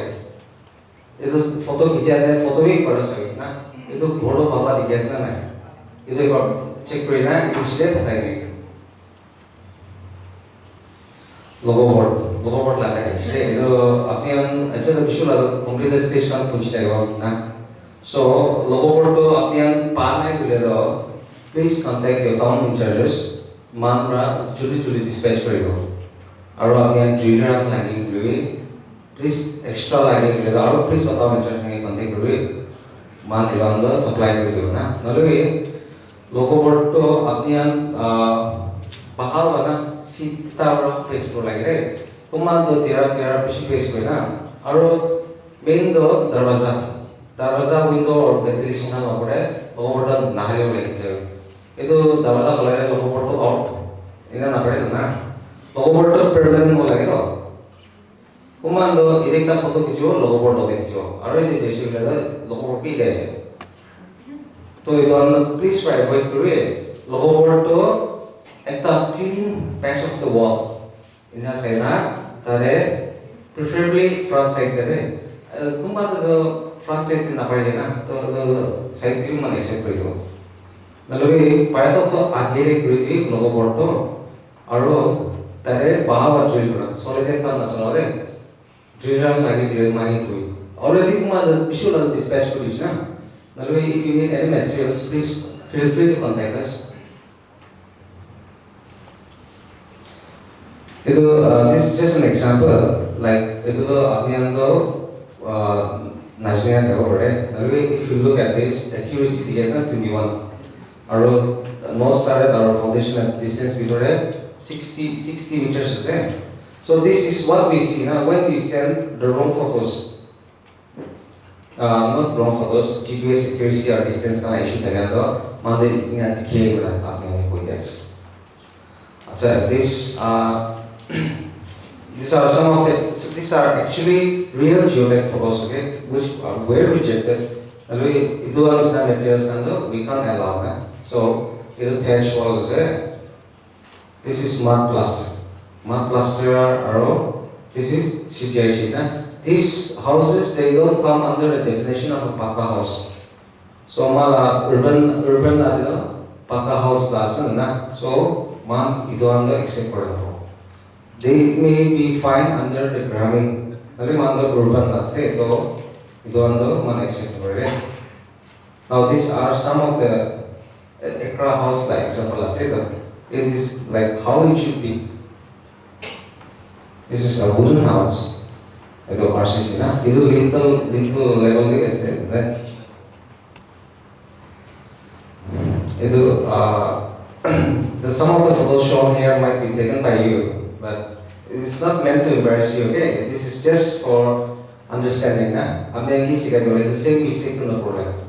itu photo खींचने photo भी पढ़ सकते ना itu घोड़ों बाबा दिखे ऐसा ना itu एक बार check करें ना itu चीज़ें पता ही नहीं logo board लाता है इसलिए itu अपने हम अच्छा तो visual लाता complete stage का कुछ टाइप ना So, logo board to apni PANAY kule do please contact your town in charges man ra juli dispatch karibo aru apni driller lagi kule please extra lagi kule do aru please batao in charge ngai contact karibo man evan do supply karibo na nalui logo board to apni bahal bana sita ra place ko lagi re kuma do tera bishi place ko na aru main do darwaza window or ventilation na opore logo board nahale lagi je itu darwaza kolare logo board to out ina na pare na logo board to permanent ho lagi to kumando idekta photo khicho logo board ho khicho aru ide jeshi le logo board pi gaise to idon please try avoid kore logo board to ekta clean patch of the wall ina saina tare preferably front side kade kumando front side na pare na to side view man accept kori do naloi pare to agere kori di logo board to aru tare bahava drill kora solid ta na chalale drill lagi drill mani koi already kuma visual dispatch kori na naloi if you need any materials please feel free to contact us itu this is just an example like itu apni ando national level, right? If you look at this, accuracy is 21. Our most started our foundation at distance between 60 meters is there. So this is what we see now when we send the wrong photos. Not wrong photos, GPS accuracy or distance का issue था तो माने इतना दिखे बना आपने कोई देश. अच्छा these are some of the these are actually real geodetic photos, okay, which were rejected Lalu itu harus materials kan tuh we can't allow kan. So itu thatch wall is this is mud plaster. Mud plaster or this is CGI. These houses they don't come under the definition of a paka house. So malah urban ada paka house lasan na. So man itu anda accept korang. They may be fine under the gramming. Tapi man the urban lasan itu anda man accept korang. Now these are some of the ekra house like example lasan. It is like how it should be. This is a wooden house. Itu RCC na. Itu little level ni kasi. Itu some of the photos shown here might be taken by you, but it's not meant to embarrass you. Okay, this is just for understanding na. Ambil ini sih kan the same mistake to no problem.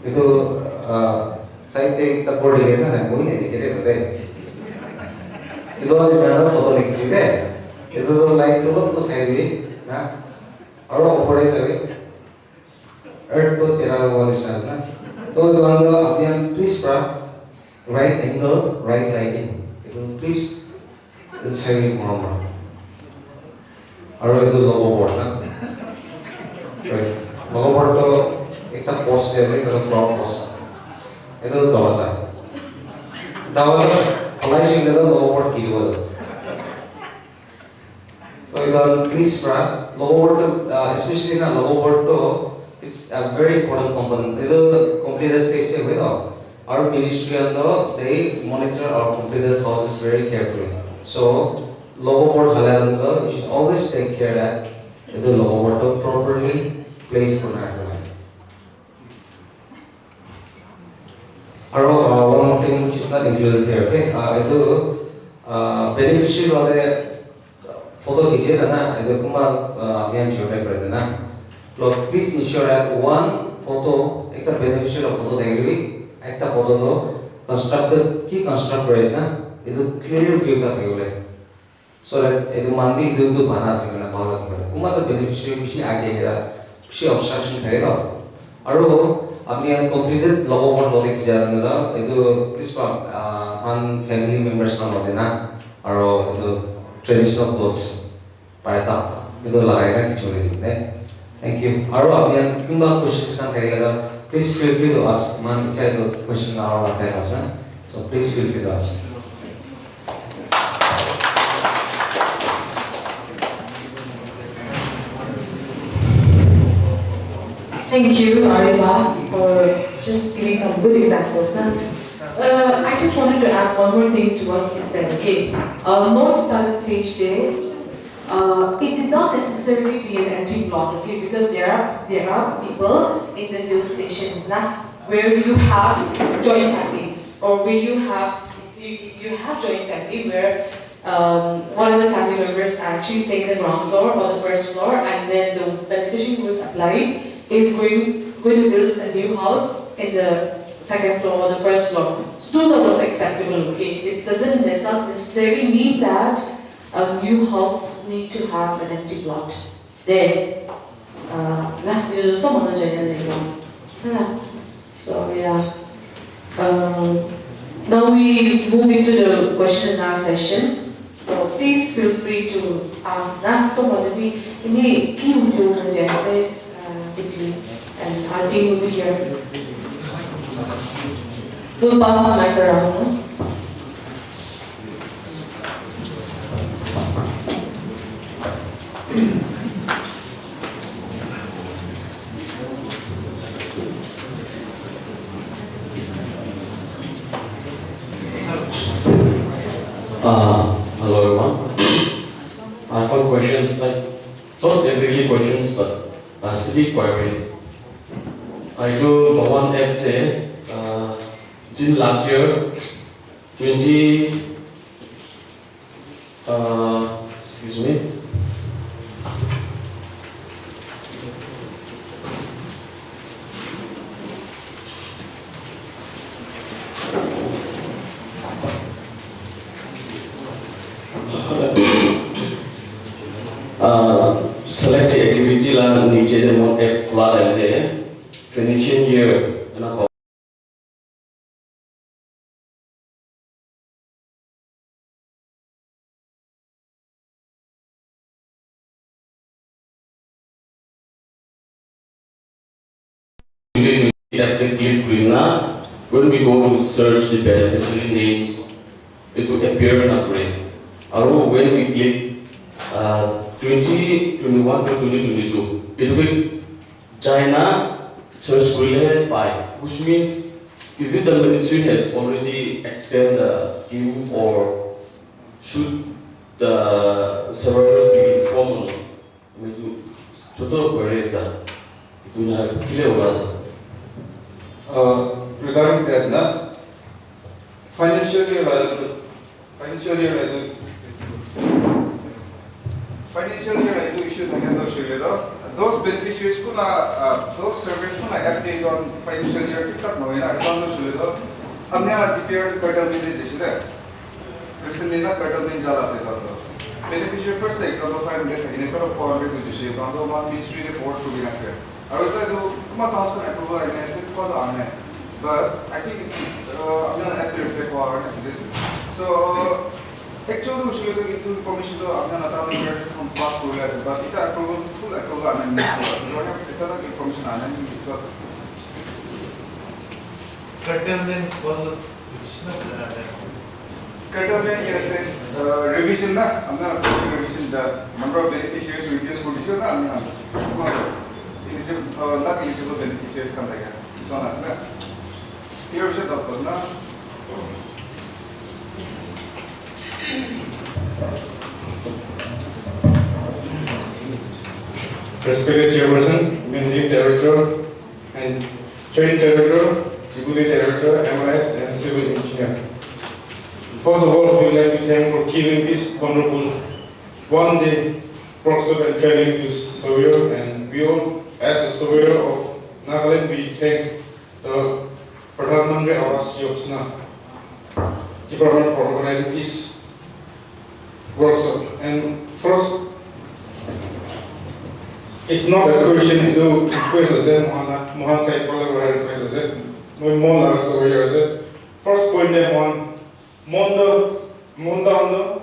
Itu saya tak boleh kisah nak mungkin ini kira betul. Itu ada sana foto ni juga. Itu lain tu saya ni, na. Orang boleh saya. Earth tu tiada orang di sana. तो itu anda apian please right angle, right lighting. Itu please saya mau. Aru itu logo board na. Sorry, logo board tu kita post saja kalau front post. Itu dawasa. Kalau sih kita logo board kiri. So itu please logo board tu especially na logo board tu it's a very important component. Itu computer stage our ministry they monitor our computer houses very carefully. So logo board you should always take care that the logo board properly placed for Nagaland. One more thing which is not included here, okay? Itu beneficiary वाले photo खींचे ना, itu Kumar अभियान जोड़े पड़े ना. Please ensure that one photo, एक beneficial photo देंगे एक photo लो constructed की construct price ना itu clear view का देंगे so that itu mandi itu बना सकते ना बहुत अच्छा कुमार तो beneficial किसी आगे है किसी obstruction है ना और अपनी यहाँ completed logo board लोग एक जाने ना itu please fan family members ना लोग ना और itu traditional clothes पायता itu लगाएगा किचुरे ने. Thank you. Aru apian kimba questions kan thayega. Please feel free to ask. Man chai to question aru atai asa. So please feel free to ask. Thank you, Ariba, for just giving some good examples. I just wanted to add one more thing to what he said. Okay, North started stage day. It did not necessarily be an empty plot, okay, because there are people in the hill stations where you have joint families, or where you have joint family where one of the family members actually staying in the ground floor or the first floor, and then the beneficiary who is applied is going to build a new house in the second floor or the first floor. So those are also acceptable, okay. It doesn't not necessarily mean that a new house need to have an empty plot. There. So yeah. Now we move into the question and answer session. So please feel free to ask that. So already ini key udyog jaise quickly, and our team will be here. We'll pass the mic around. Hello everyone. I have some questions, like not exactly questions, but city queries. I do one app day. In last year, 20. Excuse me. Select the activity lah नीचे जो app खुला रहते हैं financial year and when we go to search the beneficiary names, it will appear in a grid. Or when we click 2021 to 2022, it will China search related by, which means is it the ministry has already extended the scheme or should the surveyors be informed? I mean, to total query that it will not clear was. Regarding that, na financial year issue those beneficiaries ko na those surveys ko na update on financial year tak no ina ito sulido हमने declared curtailment जैसे थे recently ना curtailment ज़्यादा से था beneficiary first example 500 है इन्हें तो 400 कुछ जैसे तो हम ministry report को भी ना से और तो तुम ताऊं से approval आने से तो आने but I think it's हमने accurate record so actually usually itu information tu आपने ना ताऊं में हम pass हो गया but itu approval full approval आने नहीं तो itu ना information आने नहीं तो curtailment was curtailment yes revision ना हमने revision the number of beneficiaries reduce को दिशा ना हमने eligible not eligible beneficiaries कम लगा तो ना here is the ना Respected Chairperson, Managing Director, and Joint Director, Deputy Director, MIS, and Civil Engineer. First of all, we would like to thank for giving this wonderful one-day workshop and training to surveyor, and we all, as a surveyor of Nagaland, we thank the Pradhan Mantri Awas Yojana Department for organizing this workshop. And first, it's not a question to question Mohan Said Palavar question Mon surveyor. First point one Monda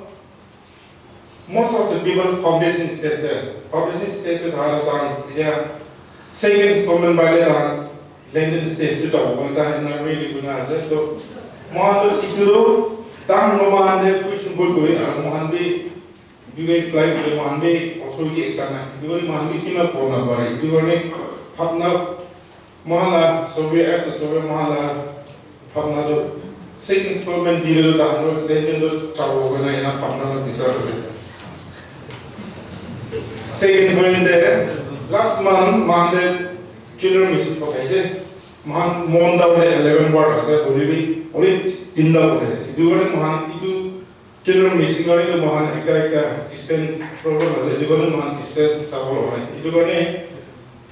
most of the people foundation states there. Foundation states that are second installment by the London states to talk about that really good answer. So Mohan Ituro Tam Mohan question book Mohan be you get fly with Mohan be also get you will Mohan be Tina Pona Bari. You will make Hapna Mohala survey as a survey Mohala Hapna second installment deal that London Chavo when I am Hapna Bisa. Second point there, last month, Mohan children mission for Kaise, Mohan Monda 11 ward as a only Tinda for Kaise. You want Mohan to children missing or in the Mohan exact distance problem as a Liban Mohan distance travel. You want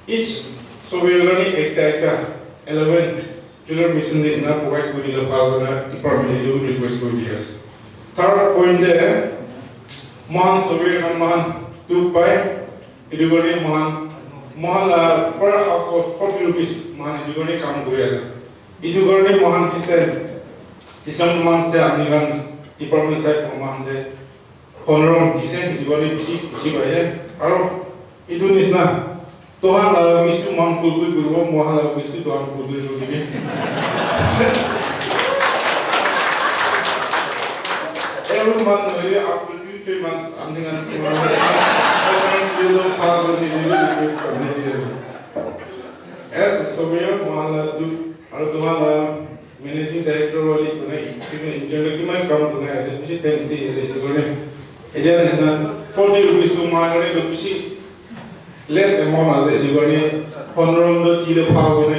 each so we are learning exact 11 children missing the enough provide with the power department you request for years. Third point there, Mohan survey and Mohan to buy. It is going to per household 40 rupees. Mohan is going to come to us. It is going to Mohan this some months there. Amigan department side from Mohan there. Honorum descent. It is going to be cheap. Aro it is na. Tohan wish to Mohan fulfill guru. Mohan wish to Tohan fulfill guru. Every month after 2-3 months, I'm as a surveyor, managing director, civil engineer, come to as a 10 days. It is not 40 rupees to my less amount as a honorable to the power when I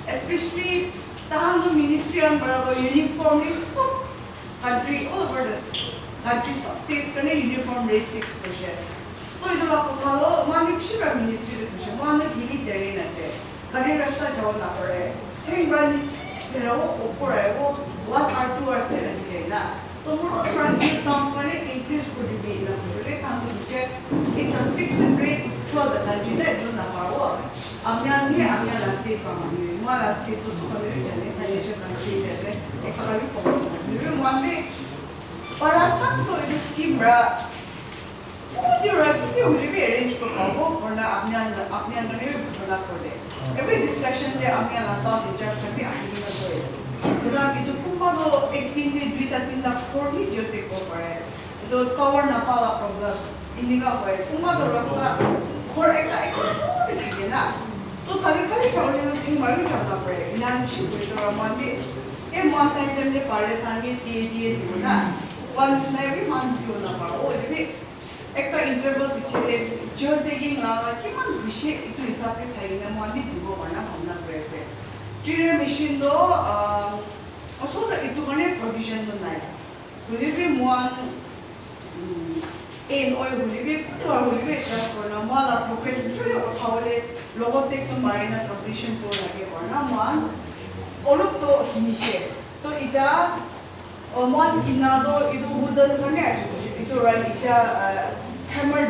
especially the ministry and uniform is so country all over this country states uniform rate fixed तो इधर आपको खालो माने पिछले ministry के कुछ माने हिली तेरे न से कहीं रास्ता जाओ ना पड़े थिंग ब्रांड फिर वो ऊपर है वो 1 or 2 hours में लग जाएगा तो मोर ब्रांड काम करने इंक्रीज कर दी ना बोले काम तो मुझे it's a fixed rate throughout the country that जो ना पारो amnya last day pa mani mo last day to so kami jane financial last day jese ekakali ko ni mo ande para tak to ಇದು scheme bra you right you will be arrange ko ko orna apnya ne bana ko de every discussion de apnya la ta in charge kami ahi na so buda ki to kuma do ek din de duita tinta for ni jote ko pare to cover na pala problem iniga hoy kuma do rasta for ekta thake na तो तरीका चलने का thing मालूम चलता पड़े इनांशी तो रमाने ये माता इधर ने पाले थाने दिए दियो ना वंश ने भी मान दियो ना पाओ वो भी एक तो इंटरवल पिछले जो देगी ना कि मान विषय इतो हिसाब के सही ना मान भी दियो करना हमना प्रेस है ट्रेनर मशीन दो असो तो इतो करने प्रोविजन तो नहीं वो भी मान in oil hulibi to hulibi just korna mala progress chule o thawle logo tek to marina competition ko lage korna man oluk to hinishe to ija o man inado idu wooden korne asu ito right ija hammer